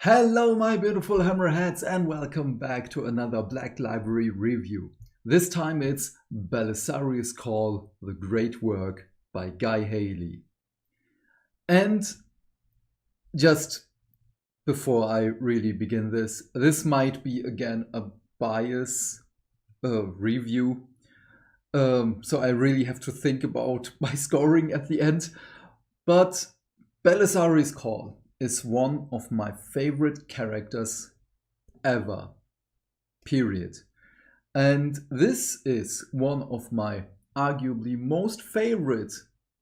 Hello my beautiful hammerheads and welcome back to another Black Library review. This time it's Belisarius Cawl, The Great Work by Guy Haley. And just before I really begin this might be again a bias review. So I really have to think about my scoring at the end. But Belisarius Cawl is one of my favorite characters ever, period. And this is one of my arguably most favorite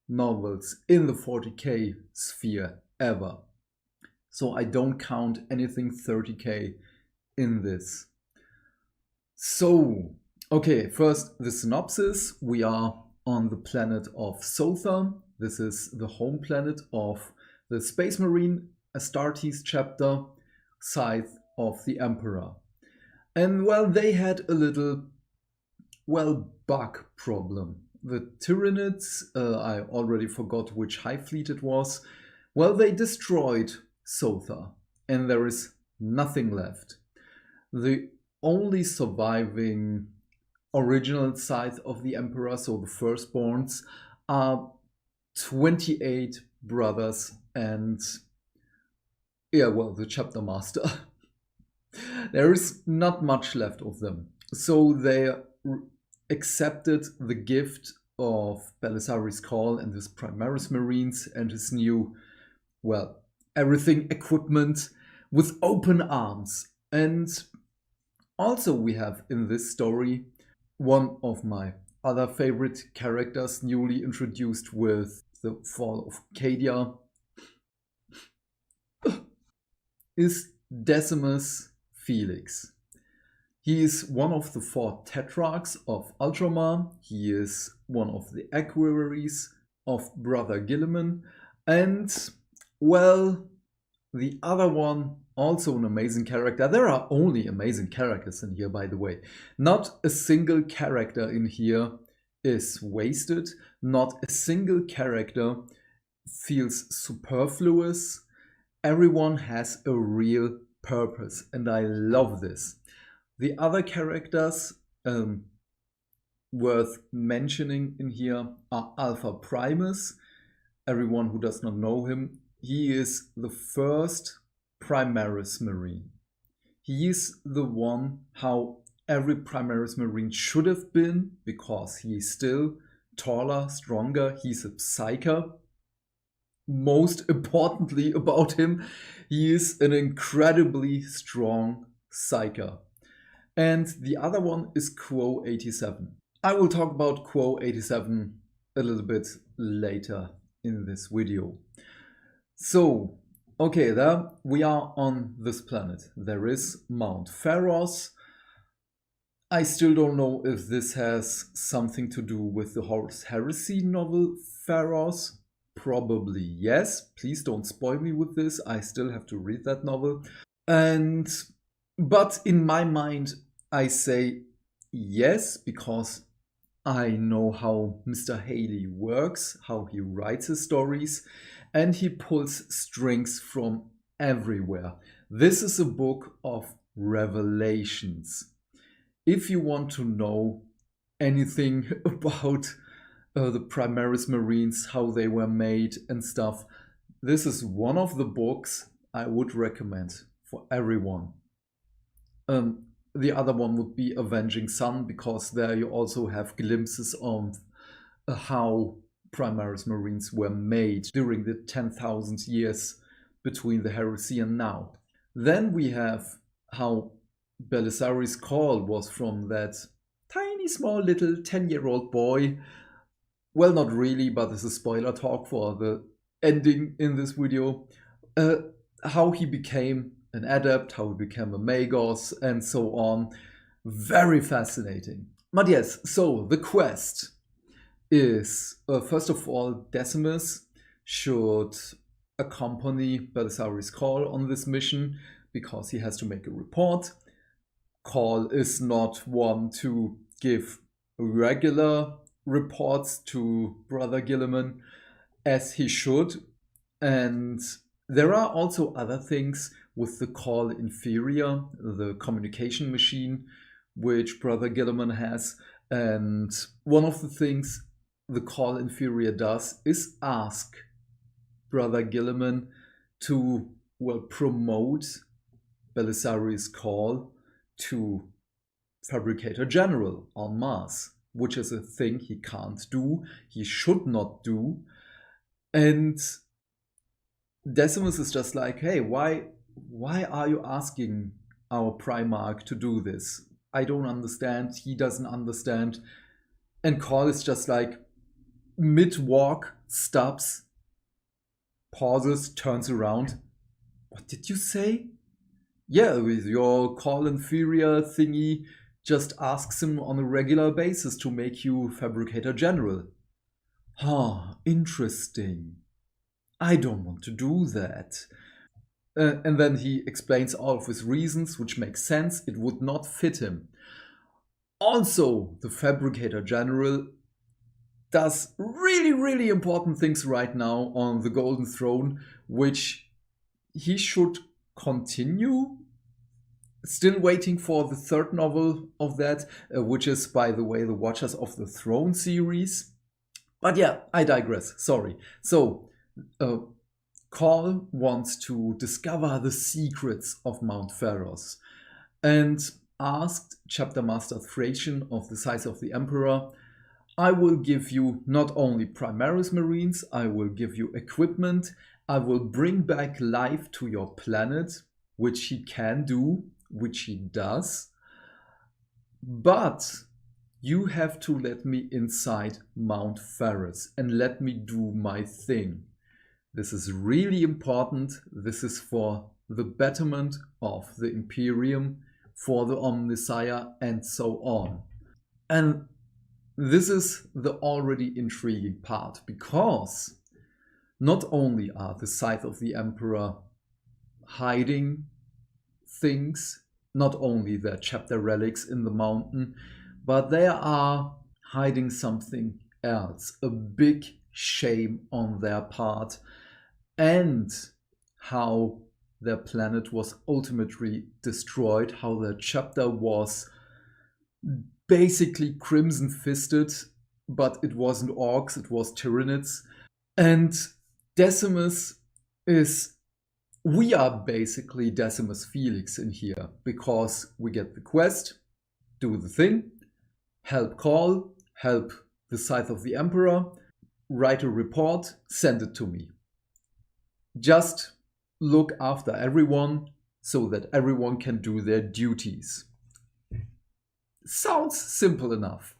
novels in the 40k sphere ever. So I don't count anything 30k in this. So, okay, first the synopsis. We are on the planet of Sotha. This is the home planet of the Space Marine Astartes chapter, Scythe of the Emperor. And well, they had a little, bug problem. The Tyranids, I already forgot which Hive Fleet it was, well, they destroyed Sotha and there is nothing left. The only surviving original Scythe of the Emperor, so the firstborns, are 28 brothers and the chapter master. There is not much left of them. So they accepted the gift of Belisarius Cawl and his Primaris Marines and his new, everything equipment with open arms. And also we have in this story one of my other favorite characters newly introduced with the fall of Cadia is Decimus Felix. He is one of the 4 tetrarchs of Ultramar. He is one of the equerries of Brother Guilliman. And, the other one, also an amazing character. There are only amazing characters in here, by the way. Not a single character in here is wasted. Not a single character feels superfluous. Everyone has a real purpose, and I love this. The other characters worth mentioning in here are Alpha Primus. Everyone who does not know him, he is the first Primaris Marine. He is the one how every Primaris Marine should have been, because he is still taller, stronger, he's a psyker. Most importantly about him, he is an incredibly strong psyker. And the other one is Quo 87. I will talk about Quo 87 a little bit later in this video. So, okay, there we are on this planet. There is Mount Pharos. I still don't know if this has something to do with the Horus Heresy novel Pharos. Probably yes. Please don't spoil me with this. I still have to read that novel. But in my mind, I say yes, because I know how Mr. Haley works, how he writes his stories, and he pulls strings from everywhere. This is a book of revelations. If you want to know anything about the Primaris Marines, how they were made and stuff, this is one of the books I would recommend for everyone. The other one would be Avenging Sun, because there you also have glimpses of how Primaris Marines were made during the 10,000 years between the heresy and now. Then we have how Belisarius Cawl was from that tiny small little 10-year-old boy. Well, not really, but it's a spoiler talk for the ending in this video. How he became an adept, how he became a magos, and so on. Very fascinating. But yes, so the quest is, first of all, Decimus should accompany Belisarius Cawl on this mission, because he has to make a report. Cawl is not one to give regular reports to Brother Guilliman, as he should. And there are also other things with the Cawl Inferior, the communication machine, which Brother Gilliman has. And one of the things the Cawl Inferior does is ask Brother Gilliman to, well, promote Belisarius Cawl to Fabricator General en masse, which is a thing he can't do, he should not do. And Decimus is just like, hey, why are you asking our Primarch to do this? I don't understand, he doesn't understand. And Cawl is just like, mid-walk, stops, pauses, turns around. What did you say? Yeah, with your Cawl Inferior thingy, just asks him on a regular basis to make you Fabricator General. Huh, interesting. I don't want to do that. And then he explains all of his reasons, which makes sense. It would not fit him. Also, the Fabricator General does really, really important things right now on the Golden Throne, which he should continue. Still waiting for the third novel of that, which is, by the way, the Watchers of the Throne series. But yeah, I digress, sorry. So, Cawl wants to discover the secrets of Mount Pharos and asked Chapter Master Thracian of the Size of the Emperor, I will give you not only Primaris Marines, I will give you equipment, I will bring back life to your planet, which he can do, which he does, but you have to let me inside Mount Pharos and let me do my thing. This is really important. This is for the betterment of the Imperium, for the Omnissiah, and so on. And this is the already intriguing part, because not only are the Scythe of the Emperor hiding things, not only their chapter relics in the mountain, but they are hiding something else, a big shame on their part, and how their planet was ultimately destroyed, how their chapter was basically crimson-fisted, but it wasn't orcs, it was Tyranids. And Decimus is... we are basically Decimus Felix in here, because we get the quest, do the thing, help Cawl, help the Scythe of the Emperor, write a report, send it to me. Just look after everyone so that everyone can do their duties. Sounds simple enough.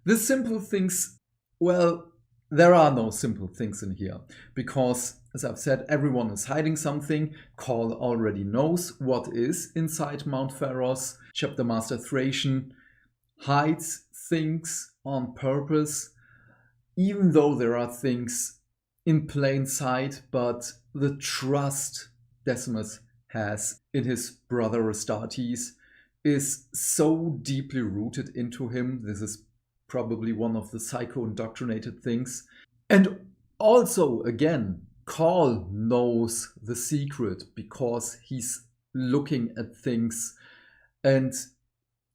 The simple things, well, there are no simple things in here, because, as I've said, everyone is hiding something. Cawl already knows what is inside Mount Pharos. Chapter Master Thracian hides things on purpose, even though there are things in plain sight, but the trust Decimus has in his brother Astartes is so deeply rooted into him. This is probably one of the psycho-indoctrinated things. And also, again, Cawl knows the secret because he's looking at things and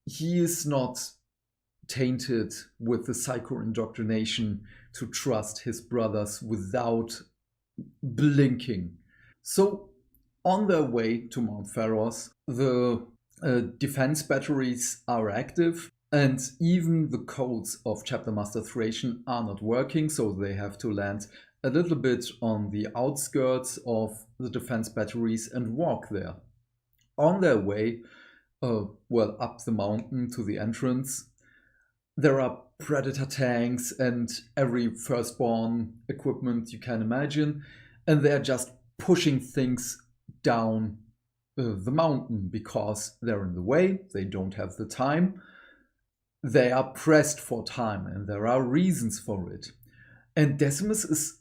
he is not tainted with the psycho-indoctrination to trust his brothers without blinking. So on their way to Mount Pharos, the defense batteries are active, and even the codes of Chapter Master Thracian are not working, so they have to land a little bit on the outskirts of the defense batteries and walk there. On their way, well, up the mountain to the entrance, there are Predator tanks and every firstborn equipment you can imagine, and they're just pushing things down the mountain because they're in the way, they don't have the time, they are pressed for time, and there are reasons for it. And Decimus is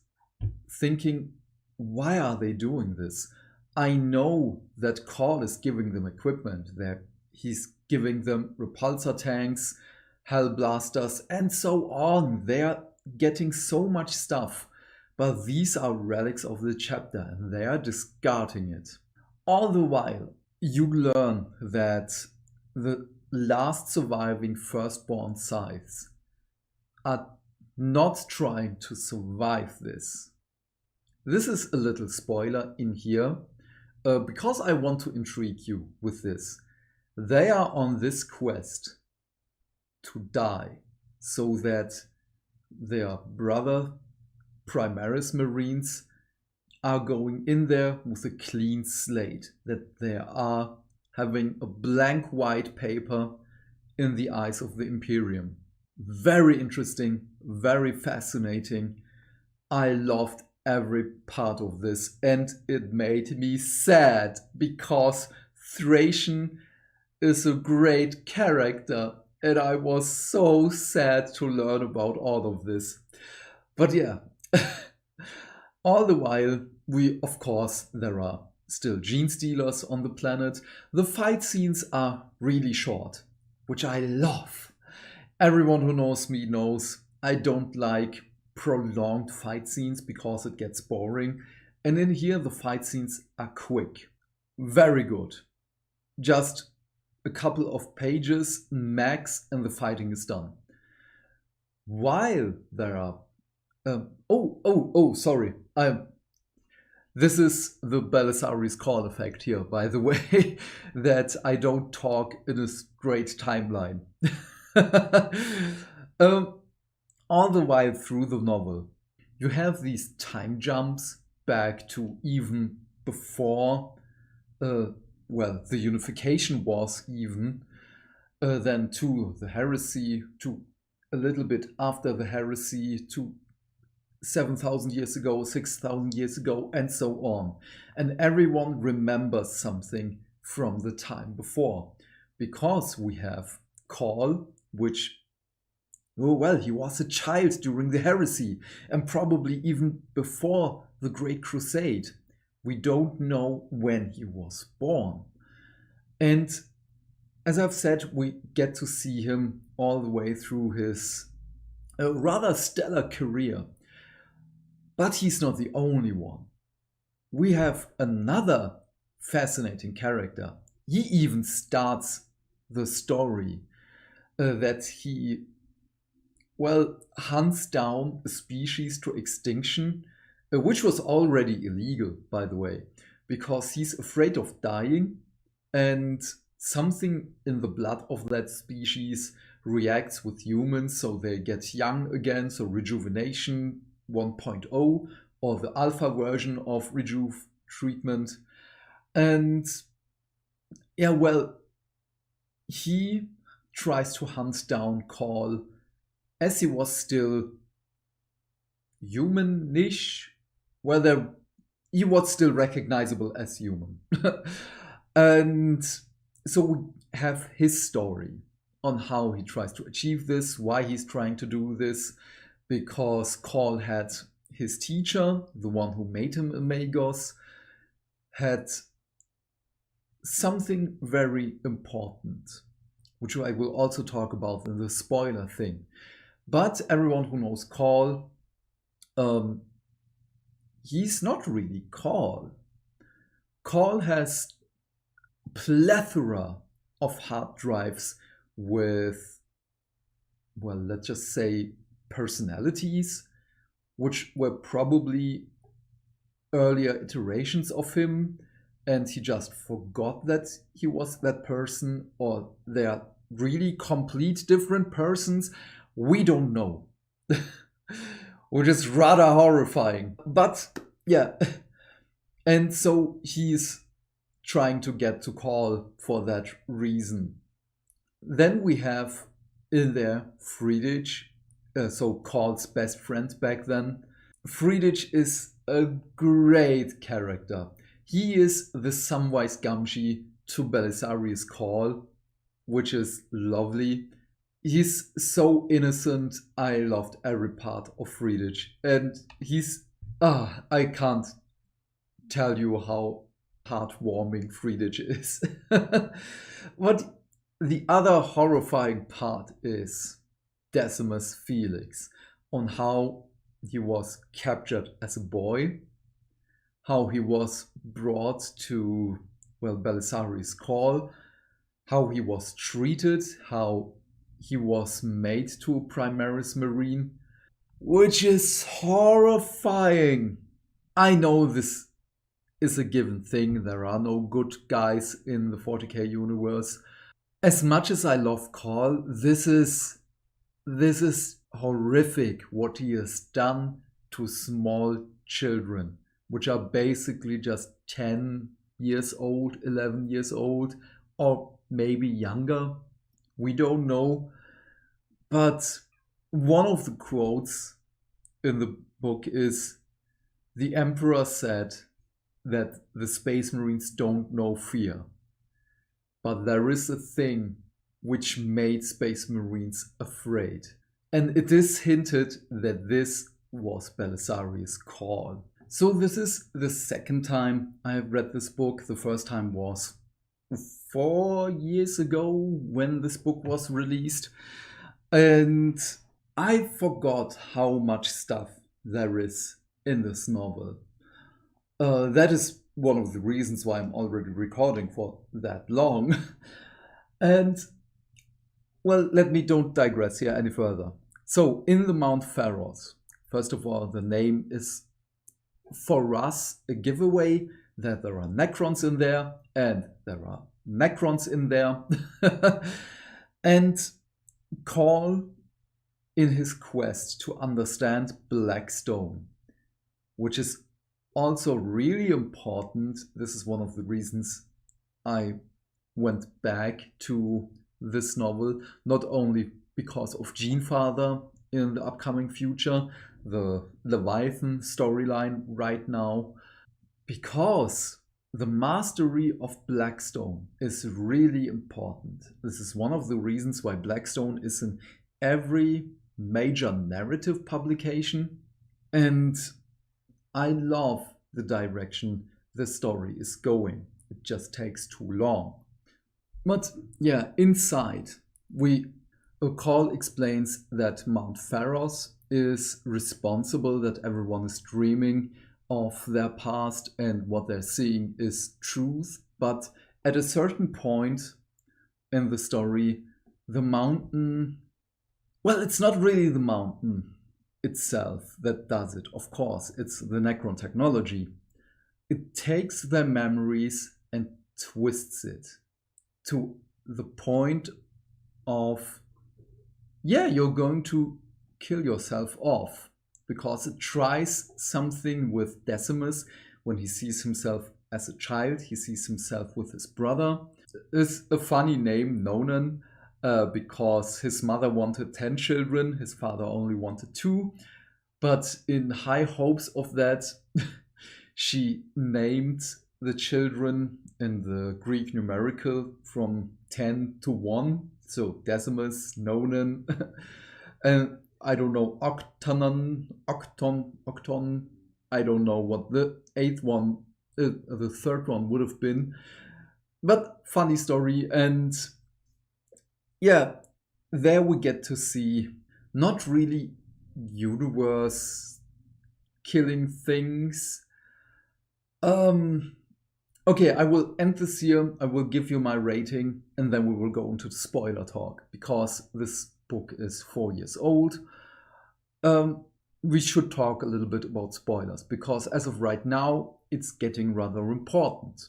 thinking, why are they doing this? I know that Cawl is giving them equipment, he's giving them repulsor tanks, hellblasters, and so on. They are getting so much stuff, but these are relics of the chapter and they are discarding it. All the while, you learn that the last surviving firstborn scythes are not trying to survive this. This is a little spoiler in here, because I want to intrigue you with this. They are on this quest to die so that their brother Primaris Marines are going in there with a clean slate, that they are having a blank white paper in the eyes of the Imperium. Very interesting, very fascinating. I loved every part of this, and it made me sad because Thracian is a great character, and I was so sad to learn about all of this. But yeah, all the while, of course, there are still gene stealers on the planet. The fight scenes are really short, which I love. Everyone who knows me knows I don't like prolonged fight scenes because it gets boring. And in here, the fight scenes are quick. Very good. Just a couple of pages max and the fighting is done. While there are... sorry. This is the Belisarius Cawl effect here, by the way, that I don't talk in a straight timeline. All the while through the novel, you have these time jumps back to even before, the unification was even, then to the heresy, to a little bit after the heresy, to 7,000 years ago, 6,000 years ago, and so on. And everyone remembers something from the time before. Because we have Cawl, which, he was a child during the heresy, and probably even before the Great Crusade. We don't know when he was born. And as I've said, we get to see him all the way through his rather stellar career. But he's not the only one. We have another fascinating character. He even starts the story that he, hunts down a species to extinction, which was already illegal, by the way, because he's afraid of dying, and something in the blood of that species reacts with humans, so they get young again, so rejuvenation 1.0, or the alpha version of rejuve treatment. And he tries to hunt down Cawl as he was still humanish. He was still recognizable as human. And so we have his story on how he tries to achieve this, why he's trying to do this, because Cawl had his teacher, the one who made him a Magos, had something very important, which I will also talk about in the spoiler thing. But everyone who knows Cawl, he's not really Cawl. Cawl has plethora of hard drives with, let's just say, personalities, which were probably earlier iterations of him, and he just forgot that he was that person, or they are really complete different persons. We don't know. Which is rather horrifying. But yeah. And so he's trying to get to Cawl for that reason. Then we have in there Friedrich, so Cawl's best friend back then. Friedrich is a great character. He is the Samwise Gamgee to Belisarius Cawl, which is lovely. He's so innocent. I loved every part of Friedrich. And he's... I can't tell you how heartwarming Friedrich is. But the other horrifying part is Decimus Felix, on how he was captured as a boy, how he was brought to Belisarius Cawl, how he was treated, how he was made to a Primaris Marine, which is horrifying. I know this is a given thing. There are no good guys in the 40k universe. As much as I love Cawl, this is horrific what he has done to small children, which are basically just 10 years old, 11 years old, or maybe younger. We don't know. But one of the quotes in the book is, "The Emperor said that the Space Marines don't know fear. But there is a thing which made Space Marines afraid." And it is hinted that this was Belisarius Cawl. So this is the second time I have read this book. The first time was 4 years ago when this book was released. And I forgot how much stuff there is in this novel. That is one of the reasons why I'm already recording for that long. And, well, don't digress here any further. So, in the Mount Pharos, first of all, the name is for us a giveaway that there are Necrons in there, and there are Necrons in there. And Cawl, in his quest to understand Blackstone, which is also really important. This is one of the reasons I went back to this novel, not only because of Genefather in the upcoming future, the Leviathan storyline right now, because the mastery of Blackstone is really important. This is one of the reasons why Blackstone is in every major narrative publication, and I love the direction the story is going. It just takes too long. But yeah, inside, Cawl explains that Mount Pharos is responsible, that everyone is dreaming of their past and what they're seeing is truth. But at a certain point in the story, the mountain, well, it's not really the mountain itself that does it. Of course, it's the Necron technology. It takes their memories and twists it to the point of, yeah, you're going to kill yourself off, because it tries something with Decimus when he sees himself as a child. He sees himself with his brother. It's a funny name, Nonan, because his mother wanted 10 children, his father only wanted 2. But in high hopes of that, she named the children in the Greek numerical from 10 to 1. So Decimus, Nonan, and I don't know, Octon. I don't know what the 8th one, the 3rd one would have been. But funny story. And yeah, there we get to see not really universe killing things. Okay, I will end this here. I will give you my rating, and then we will go into the spoiler talk, because this book is 4 years old. We should talk a little bit about spoilers, because as of right now, it's getting rather important.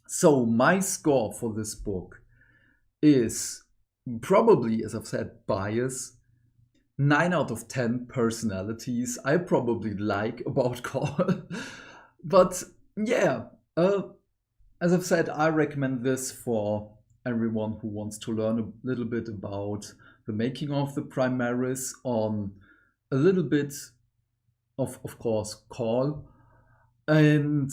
So my score for this book is probably, as I've said, bias. 9 out of 10 personalities I probably like about Cawl. But yeah, as I've said, I recommend this for everyone who wants to learn a little bit about the making of the Primaris, on a little bit of course, Cawl. And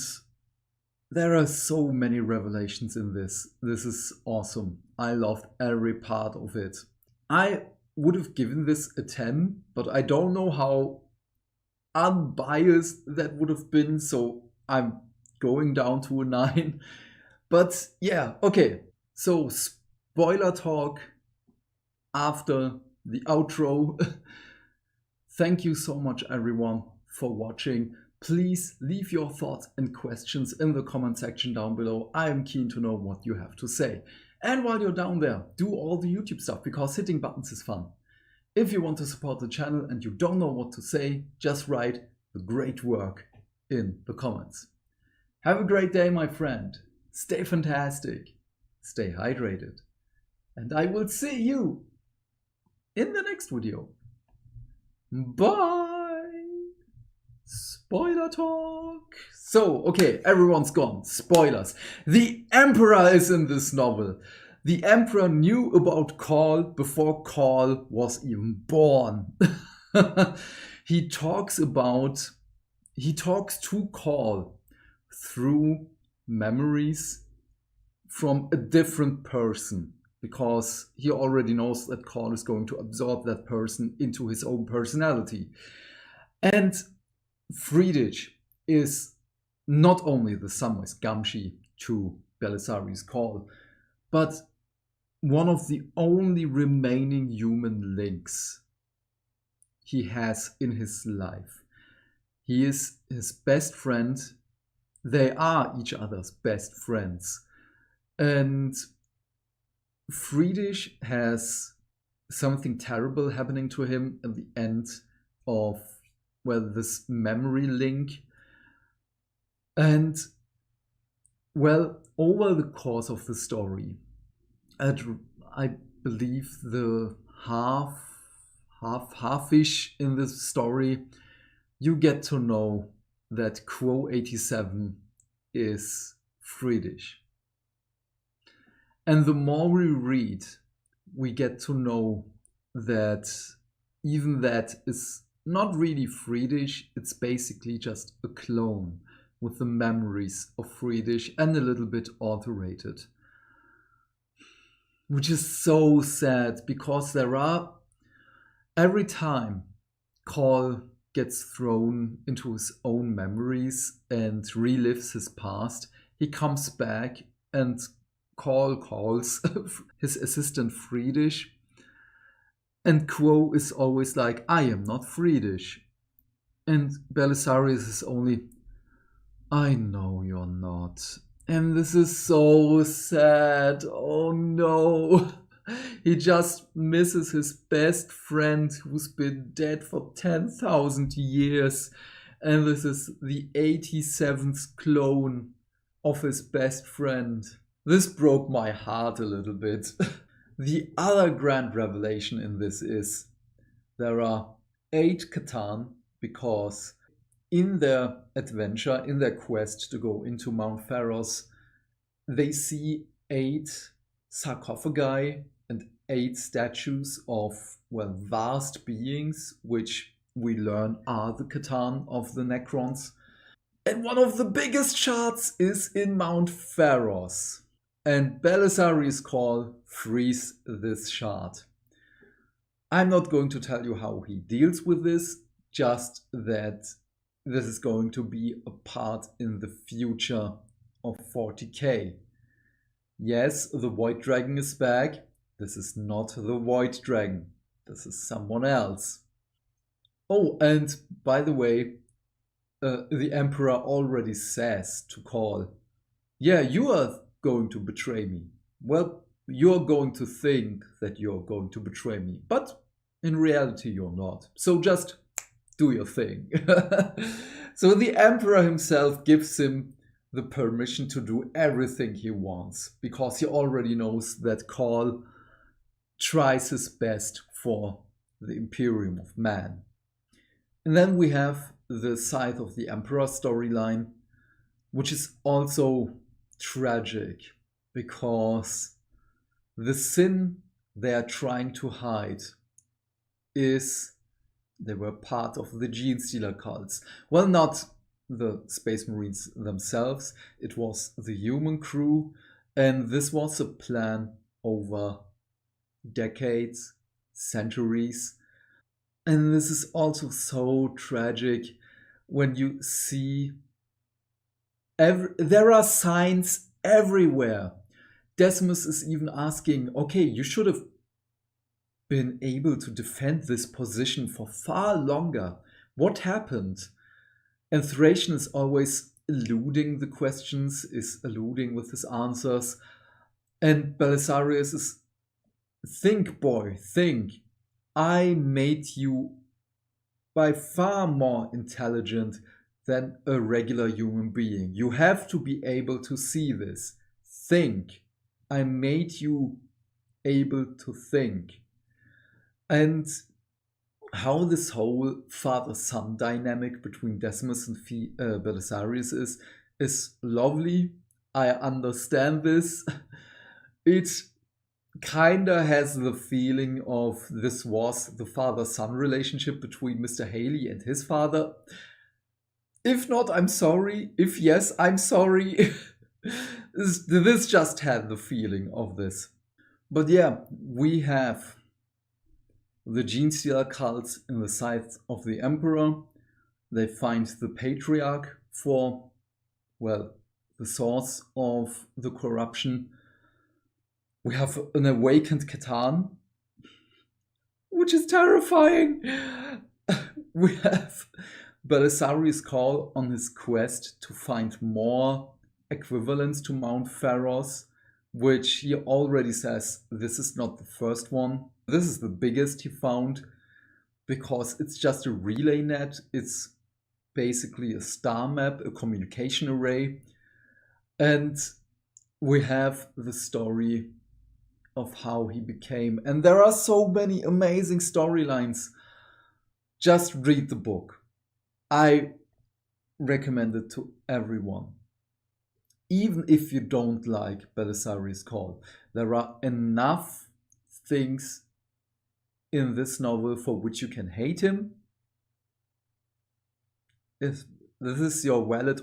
there are so many revelations in this. This is awesome. I loved every part of it. I would have given this a 10, but I don't know how unbiased that would have been, so I'm going down to a 9. But yeah, okay. So spoiler talk after the outro. Thank you so much, everyone, for watching. Please leave your thoughts and questions in the comment section down below. I am keen to know what you have to say. And while you're down there, do all the YouTube stuff, because hitting buttons is fun. If you want to support the channel and you don't know what to say, just write the great work in the comments. Have a great day, my friend. Stay fantastic. Stay hydrated. And I will see you in the next video. Bye! Spoiler talk! So, okay, everyone's gone. Spoilers. The Emperor is in this novel. The Emperor knew about Cawl before Cawl was even born. He talks to Cawl through memories from a different person, because he already knows that Cawl is going to absorb that person into his own personality. And Friedrich is not only the Samwise Gamgee to Belisarius Cawl, but one of the only remaining human links he has in his life. He is his best friend. They are each other's best friends. And Friedrich has something terrible happening to him at the end of, well, this memory link. And, well, over the course of the story, I believe the half-ish in this story, you get to know that Quo 87 is Friedrich. And the more we read, we get to know that even that is not really Friedrich, it's basically just a clone with the memories of Friedrich and a little bit alterated. Which is so sad, because every time Cawl gets thrown into his own memories and relives his past, he comes back and Cawl calls his assistant Friedrich, and Quo is always like, I am not Friedrich. And Belisarius is only, I know you're not. And this is so sad. Oh no. He just misses his best friend who's been dead for 10,000 years. And this is the 87th clone of his best friend. This broke my heart a little bit. The other grand revelation in this is there are 8 Catan, because in their adventure, in their quest to go into Mount Pharos, they see 8 sarcophagi and 8 statues of, well, vast beings, which we learn are the Catan of the Necrons. And one of the biggest shards is in Mount Pharos. And Belisarius Cawl frees this shard. I'm not going to tell you how he deals with this, just that this is going to be a part in the future of 40k. Yes, the White Dragon is back. This is not the White Dragon. This is someone else. Oh, and by the way, the Emperor already says to Cawl, yeah, you are going to betray me. Well, you're going to think that you're going to betray me, but in reality you're not. So just do your thing. So the Emperor himself gives him the permission to do everything he wants, because he already knows that Cawl tries his best for the Imperium of Man. And then we have the Scythe of the Emperor storyline, which is also tragic, because the sin they are trying to hide is they were part of the Genestealer cults. Well, not the Space Marines themselves, it was the human crew, and this was a plan over decades, centuries. And this is also so tragic when you see there are signs everywhere. Decimus is even asking, okay, you should have been able to defend this position for far longer. What happened? And Thracian is always eluding the questions, is eluding with his answers. And Belisarius is, think, boy, think. I made you by far more intelligent than a regular human being. You have to be able to see this. Think. I made you able to think. And how this whole father-son dynamic between Decimus and Belisarius is lovely. I understand this. It kinda has the feeling of this was the father-son relationship between Mr. Haley and his father. If not, I'm sorry. If yes, I'm sorry. This just had the feeling of this. But yeah, we have the gene stealer cults in the sight of the emperor. They find the patriarch for, well, the source of the corruption. We have an awakened Catan, which is terrifying. We have Belisarius Cawl on his quest to find more equivalents to Mount Pharos, which he already says this is not the first one. This is the biggest he found because it's just a relay net. It's basically a star map, a communication array. And we have the story of how he became. And there are so many amazing storylines. Just read the book. I recommend it to everyone. Even if you don't like Belisarius Cawl, there are enough things in this novel for which you can hate him. If this is your valid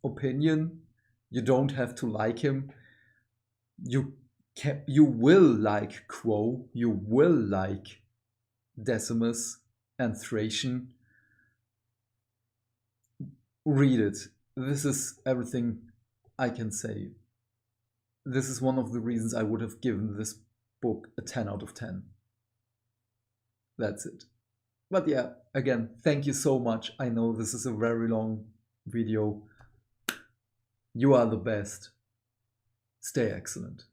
opinion, you don't have to like him. You will like Quo, you will like Decimus and Thracian. Read it. This is everything I can say. This is one of the reasons I would have given this book a 10 out of 10. That's it. But yeah, again, thank you so much. I know this is a very long video. You are the best. Stay excellent.